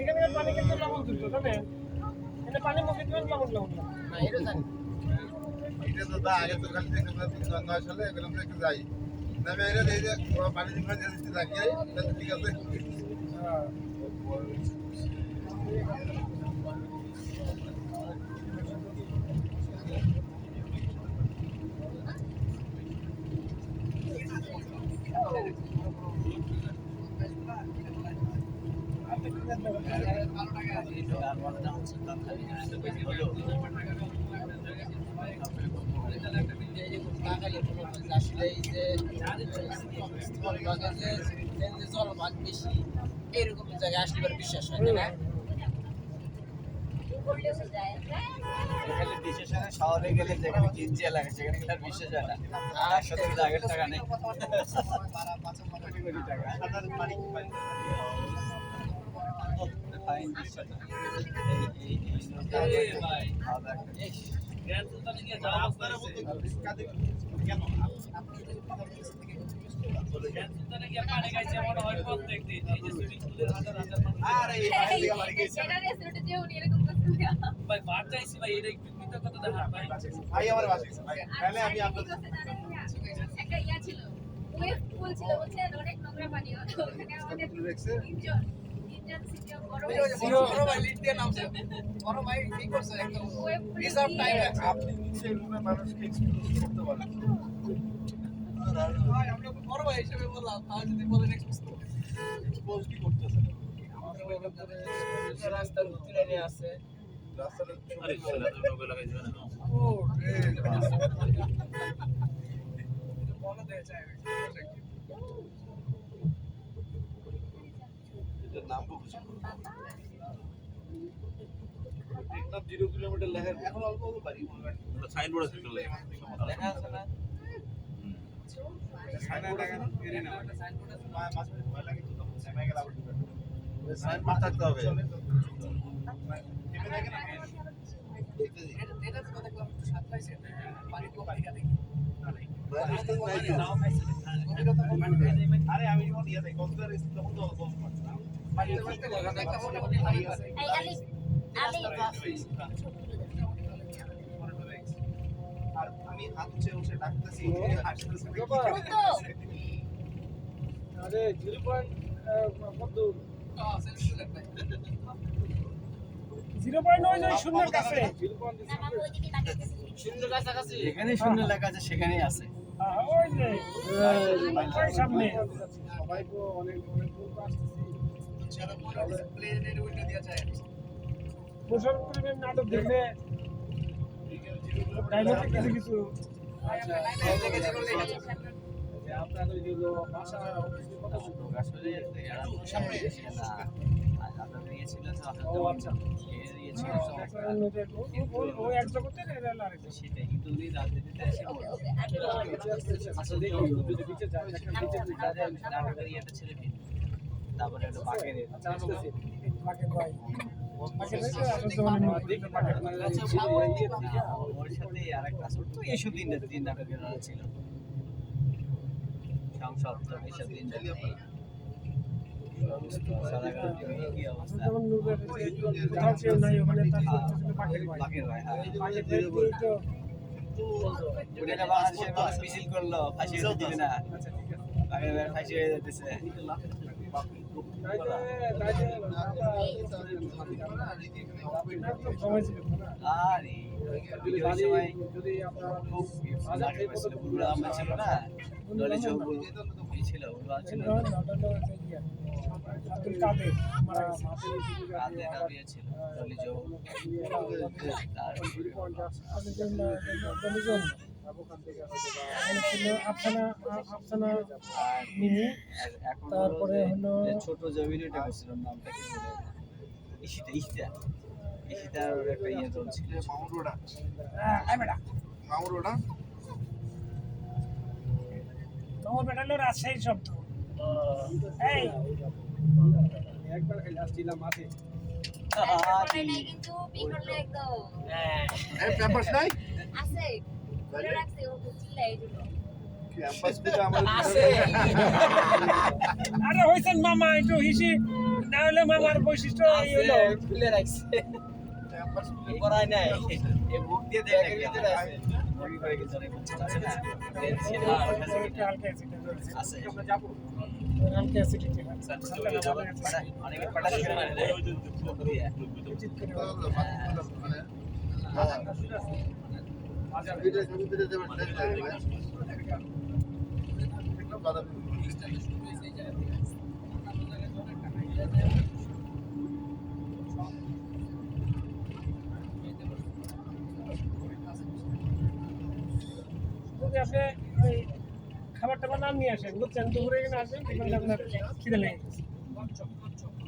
এখানে পানি কিন্তু লবণ তুলতো জানেন এটা পানি মুখে দিবেন লবণ লবণ না এটা জানি এটা তো আগে তো খালি দেখলাম 2009 সালে এগুলো আমরা একটু যাই নামে এর এই যে পানি দিবেন দিতে থাকি ঠিক আছে হ্যাঁ আসলে এই যে জলভাগ বেশি এরকম জায়গায় আসলে বিশ্বাস হয় না এখানে বিশেষ করে শহরে গেলে যেখানে কিনছি এলাকা সেখানে গেলে আর বিশ্বাস হয় না 100 টাকার টাকা নেই কোটি টাকা ফাইন বিশ্বাস ভাই আমার বাসা ভাই তাহলে আমি আপনাদের একটা ইয়া ছিল ওয়েভ পুল ছিল বুঝছেন অনেক নোংরা পানি হতো ওখানে আমাদের তিনজন বড় ভাই লিড দিয়ে নামছে বড় ভাই কি করছে একদম রিজার্ভ টাইম আছে আপনি নিচে রুমে মানুষকে এক্সপোজ করতে পারেন ভাই আমরা বড় ভাই হিসেবে বললাম তাহলে যদি বলেন এক্সপোজ কি করতেছেন রাস্তার উত্তরে আছে রাস্তাটা আরে সেটা তো লোকে লাগাই দিবে না ও রে বলা দেয় যায় এটার নাম বুঝছি দেখলাম 0 কিলোমিটার লেখার এখন অল্প অল্প বাড়ি সাইনবোর্ড আছে চলে দেখা আছে না সাইনবোর্ড আছে না এর না মাছ ভয় লাগে তো তখন সেমাই গেল আউট সাইনবোর্ড থাকতে হবে এটা তো দেখলাম একটু সাত পাইছে পানি তো পানি দেখি আরে আমি যখন ইয়ে দেখ কক্সবাজার এসে তখন তো অল্প অল্প এই আলি আর আমি হাত উঠে ডাকতেছি আরে 0 পয়েন্ট কত 0 পয়েন্ট ওই যে শূন্যের কাছে 0 পয়েন্ট শূন্য কাছাকাছি এখানে শূন্য লেখা আছে সেখানেই আছে ওই যে ওই সামনে সবাই তো অনেক অনেক লোক আসতেছে যারা প্লেনের উইন্ডো দিয়ে যায় পোষণ প্রেমের নাটক দেখলে ডায়লগ কিছু কিছু আপনার ওই যে ভাষা কথা শুনতো আসলে সামনে না আপনাদের ইয়ে ছিল তো ও আচ্ছা ইয়ে ছিল ও এক জগতের এরা আরেকটা সেটাই কিন্তু উনি রাজনীতিতে এসে আসলে যদি পিছে যায় নাটকের ইয়েটা ছিল ভিন্ন তারপরে হলো বাকের বাকের ভাই বাকের ভাই তো আসলে জমানে বাকের ভাই ওর সাথে আর একটা ছোট্ট এইসব দিন নাটকের ছিল সংসদ এসব দিন কি অবস্থা যেমন নূরের কোথাও কেউ নাই ওখানে তার করতেছিল বাকের ভাই বাকের ভাই হ্যাঁ বাকের ভাই তো ওটা বাংলাদেশের মানুষ মিছিল করলো ফাঁসি হতে দিবে না বাকের ভাই ফাঁসি হয়ে যেতেছে সময় ছিল আরে যদি আপনার খুব বুড়ো আমরা ছিল না দলে চৌগুলো ছিল ওগুলো ছিল আব্দুল কাদের মারা রাতে দাঁড়িয়ে ছিল দলে চৌ আফসানা মিনি তারপরে হলো ছোট যে ভিডিওটা করছিলাম নামটা কি বলে ইশিতার একটা ইয়ে চলছিল মামুরোডা বেটা মামুরোডা তোমার বেটা হলো রাজশাহীর শব্দ এই একবার খালি আসছিলাম মাঠে কিন্তু বিকলে একদম এই পেপারস নাই আছে করে রাখছে ও বুঝলে এই জন্য ক্যাম্পাস থেকে আমার আছে আরে হইছেন মামা একটু হিসি না হলে মামার বৈশিষ্ট্য এই হলো খুলে রাখছে এই করাই নাই এই বুক দিয়ে দেয় নাকি ওই হয়ে গেছে অনেক আছে না একটু হালকা অ্যাসিড আছে হালকা অ্যাসিডিটি অনেকে পটাশ করে মানে দেয় যদি আপনি ওই খাবার টাবার নাম নিয়ে আসেন বুঝছেন দুপুরে এখানে আসবেন দেখবেন যে আপনার খিদে লেগে গেছে